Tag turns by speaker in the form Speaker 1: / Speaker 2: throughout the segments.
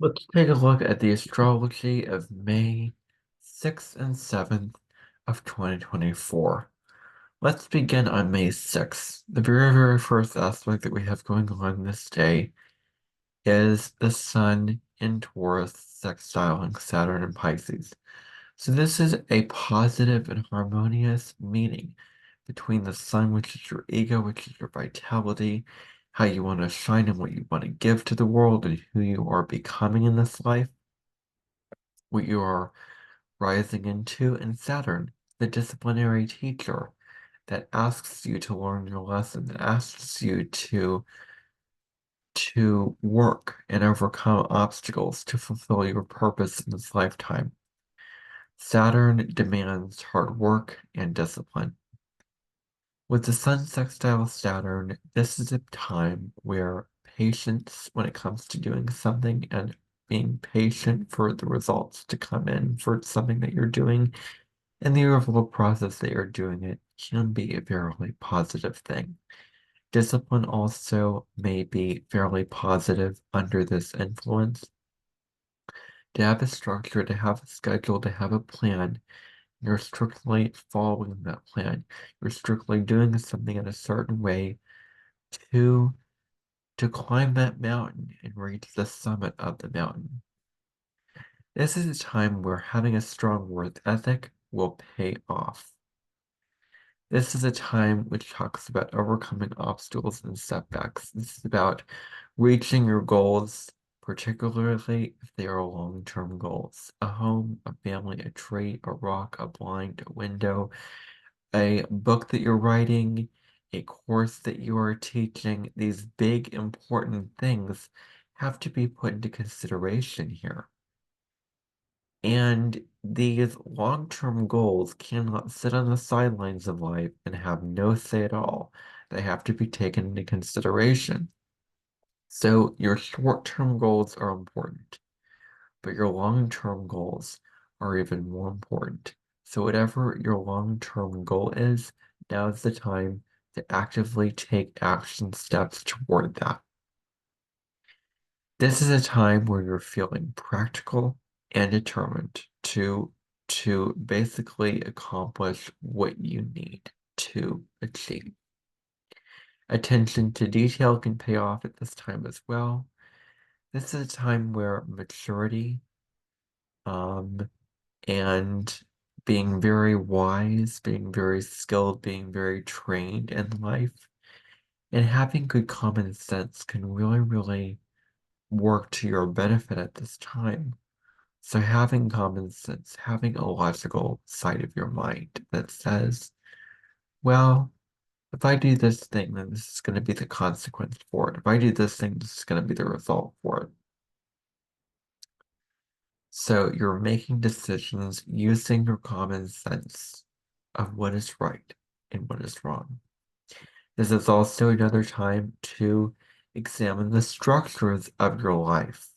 Speaker 1: Let's take a look at the astrology of May 6th and 7th of 2024. Let's begin on May 6th. The very first aspect that we have going on this day is the Sun in Taurus sextiling Saturn in Pisces. So this is a positive and harmonious meeting between the Sun, which is your ego, which is your vitality, how you want to shine and what you want to give to the world, and who you are becoming in this life, what you are rising into, and Saturn, the disciplinary teacher that asks you to learn your lesson, that asks you to work and overcome obstacles to fulfill your purpose in this lifetime. Saturn demands hard work and discipline. With the Sun sextile Saturn, this is a time where patience when it comes to doing something and being patient for the results to come in for something that you're doing and the overall process that you're doing it can be a fairly positive thing. Discipline also may be fairly positive under this influence. To have a structure, to have a schedule, to have a plan, you're strictly following that plan. You're strictly doing something in a certain way to to climb that mountain and reach the summit of the mountain. This is a time where having a strong work ethic will pay off. This is a time which talks about overcoming obstacles and setbacks. This is about reaching your goals, particularly if they are long-term goals. A home, a family, a tree, a rock, a blind, a window, a book that you're writing, a course that you are teaching. These big, important things have to be put into consideration here. And these long-term goals cannot sit on the sidelines of life and have no say at all. They have to be taken into consideration. So your short-term goals are important, but your long-term goals are even more important. So whatever your long-term goal is, now is the time to actively take action steps toward that. This is a time where you're feeling practical and determined to basically accomplish what you need to achieve. Attention to detail can pay off at this time as well. This is a time where maturity, um, and being very wise, being very skilled, being very trained in life, and having good common sense can really work to your benefit at this time. So having common sense, having a logical side of your mind that says, well, if I do this thing, then this is going to be the consequence for it. If I do this thing, this is going to be the result for it. So you're making decisions using your common sense of what is right and what is wrong. This is also another time to examine the structures of your life.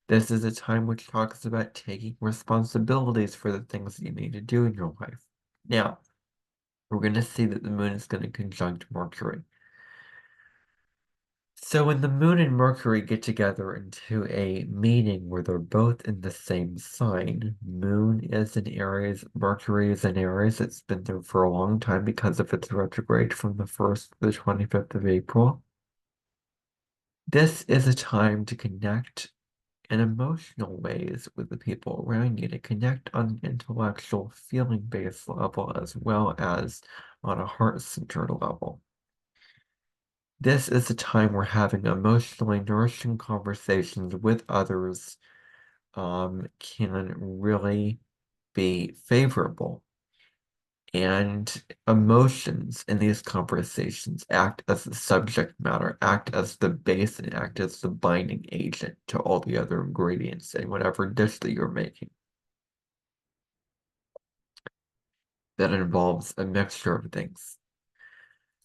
Speaker 1: This is a time which talks about taking responsibilities for the things that you need to do in your life. Now, we're going to see that the moon is going to conjunct Mercury. So when the moon and Mercury get together into a meeting where they're both in the same sign, moon is in Aries, Mercury is in Aries. It's been there for a long time because of its retrograde from the 1st to the 25th of April. This is a time to connect in emotional ways with the people around you, to connect on an intellectual, feeling-based level as well as on a heart-centered level. This is a time where having emotionally nourishing conversations with others can really be favorable. And emotions in these conversations act as the subject matter, act as the base, and act as the binding agent to all the other ingredients in whatever dish that you're making. That involves a mixture of things.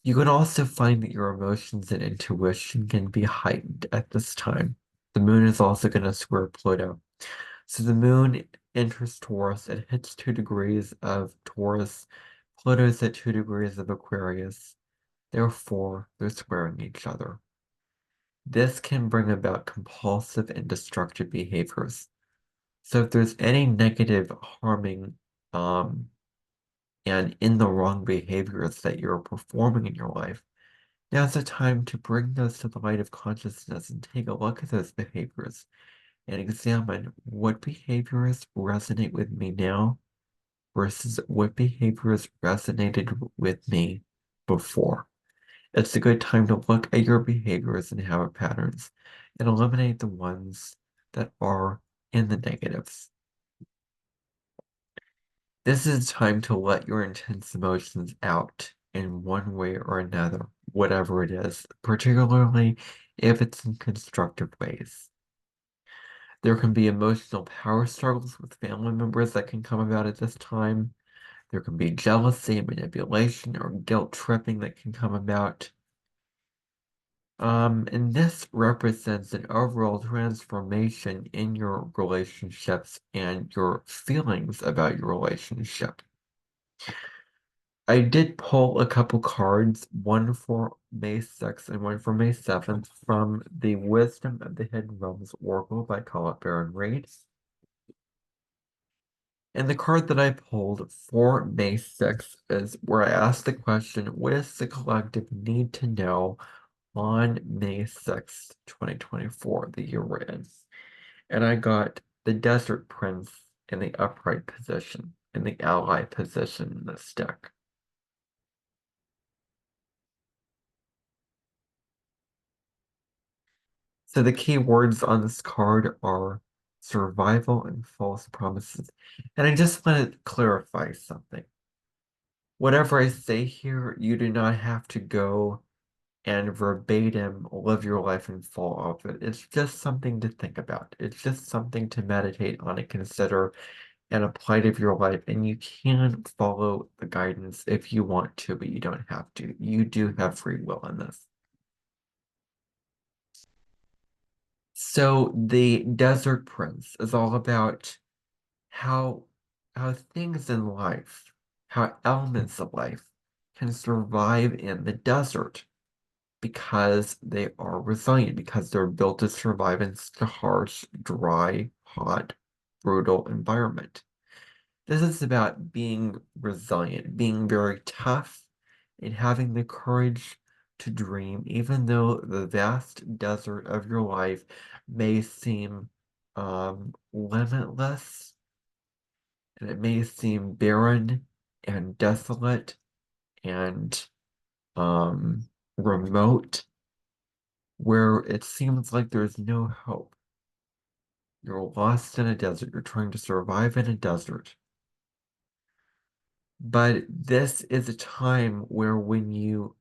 Speaker 1: You can also find that your emotions and intuition can be heightened at this time. The moon is also going to square Pluto. So the moon enters Taurus, it hits 2 degrees of Taurus. Pluto's at 2 degrees of Aquarius. Therefore, they're squaring each other. This can bring about compulsive and destructive behaviors. So if there's any negative, harming, and in the wrong behaviors that you're performing in your life, now's the time to bring those to the light of consciousness and take a look at those behaviors and examine what behaviors resonate with me now versus what behaviors resonated with me before. It's a good time to look at your behaviors and habit patterns and eliminate the ones that are in the negatives. This is time to let your intense emotions out in one way or another, whatever it is, particularly if it's in constructive ways. There can be emotional power struggles with family members that can come about at this time. There can be jealousy, manipulation, or guilt tripping that can come about. And this represents an overall transformation in your relationships and your feelings about your relationship. I did pull a couple cards, one for May 6th and one for May 7th, from the Wisdom of the Hidden Realms Oracle by Colette Baron Reid. And the card that I pulled for May 6th is where I asked the question, what does the collective need to know on May 6th, 2024, the year we're in? And I got the Desert Prince in the upright position, in the ally position in this deck. So the key words on this card are survival and false promises. And I just want to clarify something. Whatever I say here, you do not have to go and verbatim live your life and fall off it. It's just something to think about. It's just something to meditate on and consider and apply to your life. And you can follow the guidance if you want to, but you don't have to. You do have free will in this. So the Desert Prince is all about how how things in life, how elements of life can survive in the desert because they are resilient, because they're built to survive in such a harsh, dry, hot, brutal environment. This is about being resilient, being very tough, and having the courage to dream, even though the vast desert of your life may seem limitless, and it may seem barren and desolate and remote, where it seems like there's no hope. You're lost in a desert. You're trying to survive in a desert. But this is a time where when you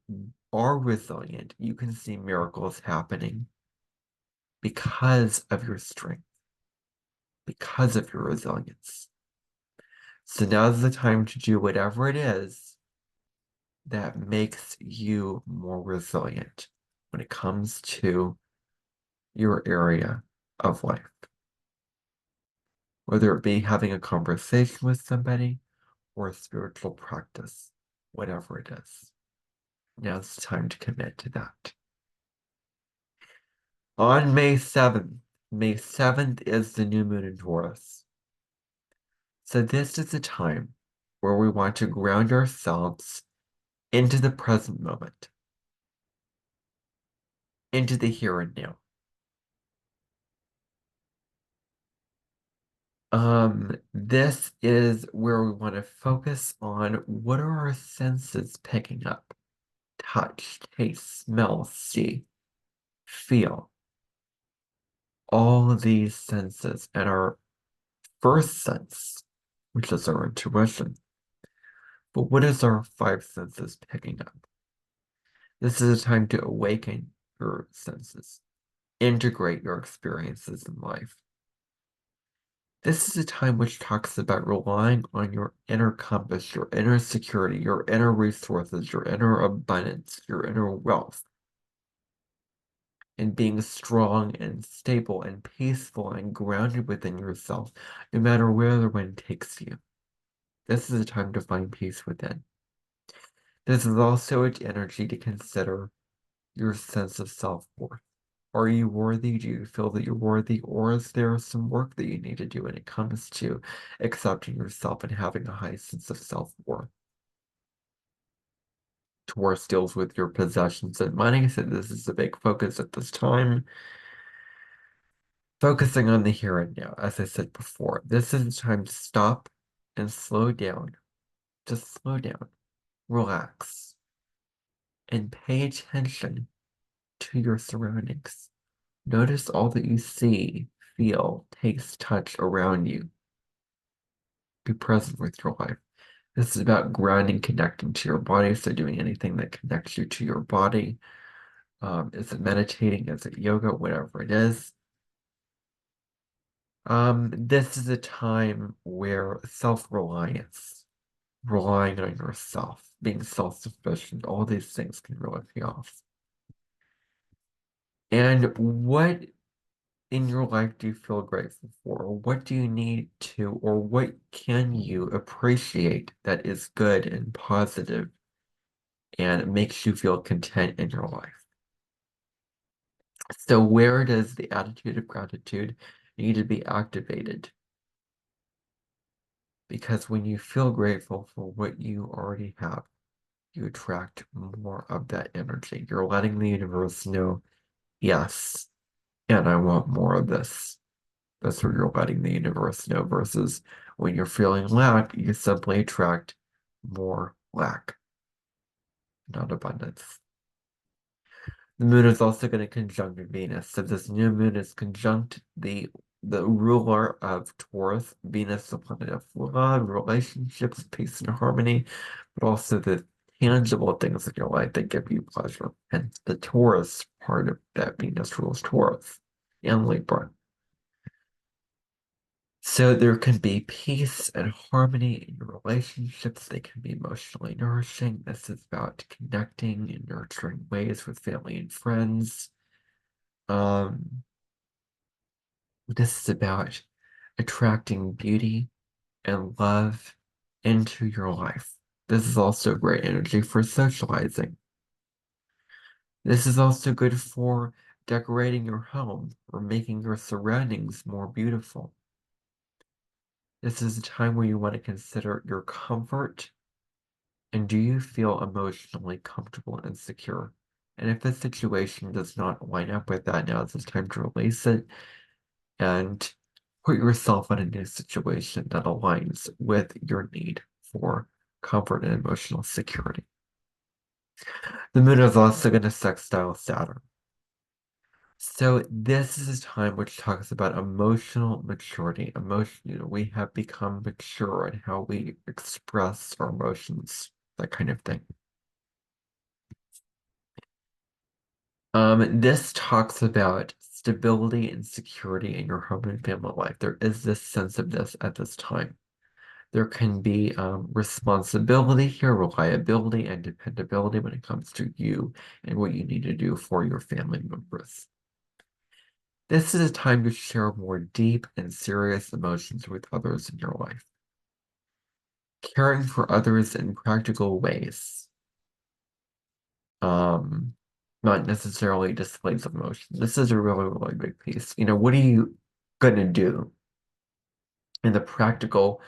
Speaker 1: are resilient, you can see miracles happening because of your strength, because of your resilience. So now's the time to do whatever it is that makes you more resilient when it comes to your area of life. Whether it be having a conversation with somebody or a spiritual practice, whatever it is. Now it's time to commit to that. On May 7th is the new moon in Taurus. So this is a time where we want to ground ourselves into the present moment, into the here and now. This is where we want to focus on what are our senses picking up? Touch, taste, smell, see, feel. All of these senses and our first sense, which is our intuition. But what is our five senses picking up? This is a time to awaken your senses, integrate your experiences in life. This is a time which talks about relying on your inner compass, your inner security, your inner resources, your inner abundance, your inner wealth, and being strong and stable and peaceful and grounded within yourself, no matter where the wind takes you. This is a time to find peace within. This is also an energy to consider your sense of self-worth, Are you worthy? Do you feel that you're worthy? Or is there some work that you need to do when it comes to accepting yourself and having a high sense of self-worth? Taurus deals with your possessions and money, so this is a big focus at this time. Focusing on the here and now, as I said before. This is a time to stop and slow down. Just slow down, relax, and pay attention to your surroundings. Notice all that you see, feel, taste, touch around you. Be present with your life. This is about grounding, connecting to your body. So doing anything that connects you to your body. Is it meditating? Is it yoga? Whatever it is. This is a time where self-reliance, relying on yourself, being self-sufficient, all these things can really pay off. And what in your life do you feel grateful for? Or what do you need to, or what can you appreciate that is good and positive and makes you feel content in your life? So where does the attitude of gratitude need to be activated? Because when you feel grateful for what you already have, you attract more of that energy. You're letting the universe know, yes, and I want more of this. That's what you're letting the universe know, versus when you're feeling lack, you simply attract more lack, not abundance. The moon is also going to conjunct Venus. So this new moon is conjunct the ruler of Taurus, Venus, the planet of love, relationships, peace, and harmony, but also the tangible things in your life that give you pleasure. And the Taurus part of that Venus rules Taurus and Libra. So there can be peace and harmony in your relationships. They can be emotionally nourishing. This is about connecting in nurturing ways with family and friends. Um, this is about attracting beauty and love into your life. This is also great energy for socializing. This is also good for decorating your home or making your surroundings more beautiful. This is a time where you want to consider your comfort and do you feel emotionally comfortable and secure? And if the situation does not line up with that, now it's time to release it and put yourself in a new situation that aligns with your need for comfort and emotional security. The moon is also going to sextile Saturn. So this is a time which talks about emotional maturity. We have become mature in how we express our emotions, that kind of thing. This talks about stability and security in your home and family life. There is this sense of this at this time. There can be responsibility here, reliability, and dependability when it comes to you and what you need to do for your family members. This is a time to share more deep and serious emotions with others in your life. Caring for others in practical ways. Not necessarily displays of emotion. This is a really, really big piece. What are you gonna do in the practical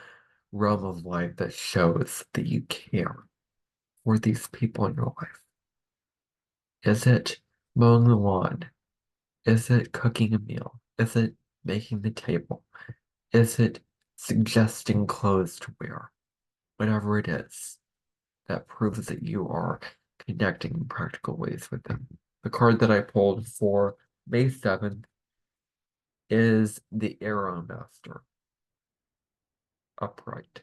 Speaker 1: realm of life that shows that you care for these people in your life? Is it mowing the lawn? Is it cooking a meal? Is it making the table? Is it suggesting clothes to wear? Whatever it is, that proves that you are connecting in practical ways with them. The card that I pulled for May 7th is the Arrow Master, upright.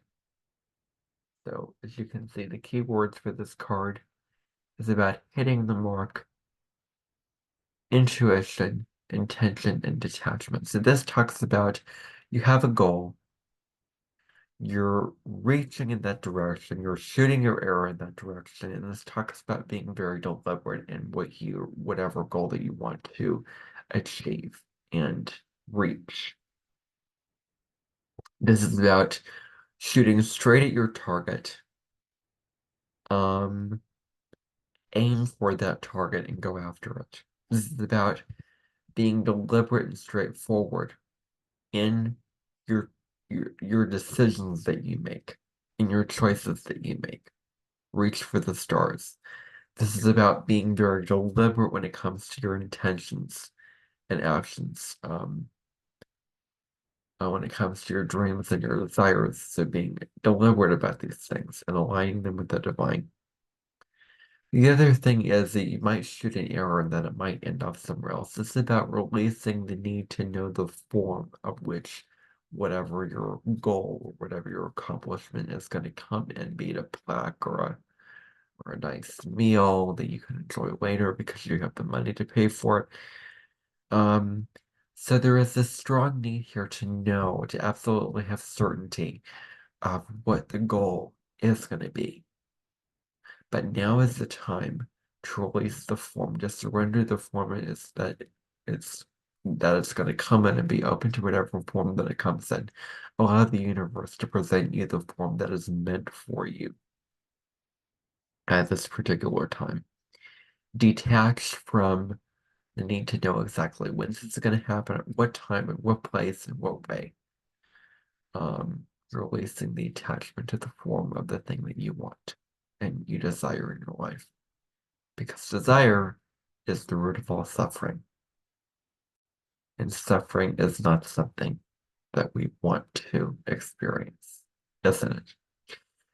Speaker 1: So as you can see, the keywords for this card is about hitting the mark, intuition, intention, and detachment. So this talks about you have a goal, you're reaching in that direction, you're shooting your arrow in that direction, and this talks about being very deliberate in whatever goal that you want to achieve and reach. This is about shooting straight at your target. Aim for that target and go after it. This is about being deliberate and straightforward in your your decisions that you make, in your choices that you make. Reach for the stars. This is about being very deliberate when it comes to your intentions and actions. When it comes to your dreams and your desires, so being deliberate about these things and aligning them with the divine. The other thing is that you might shoot an arrow and then it might end up somewhere else. It's about releasing the need to know the form of which whatever your goal or whatever your accomplishment is going to come in, be it a plaque or a nice meal that you can enjoy later because you have the money to pay for it. Um, so there is this strong need here to know, to absolutely have certainty of what the goal is going to be. But now is the time to release the form, to surrender the form is it's that it's going to come in and be open to whatever form that it comes in. Allow the universe to present you the form that is meant for you at this particular time. Detach from the need to know exactly when this is going to happen, at what time, in what place, in what way. Releasing the attachment to the form of the thing that you want and you desire in your life. Because desire is the root of all suffering. And suffering is not something that we want to experience, isn't it?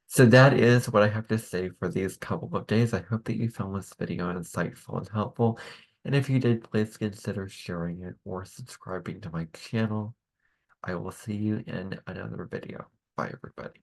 Speaker 1: So that is what I have to say for these couple of days. I hope that you found this video insightful and helpful. And if you did, please consider sharing it or subscribing to my channel. I will see you in another video. Bye, everybody.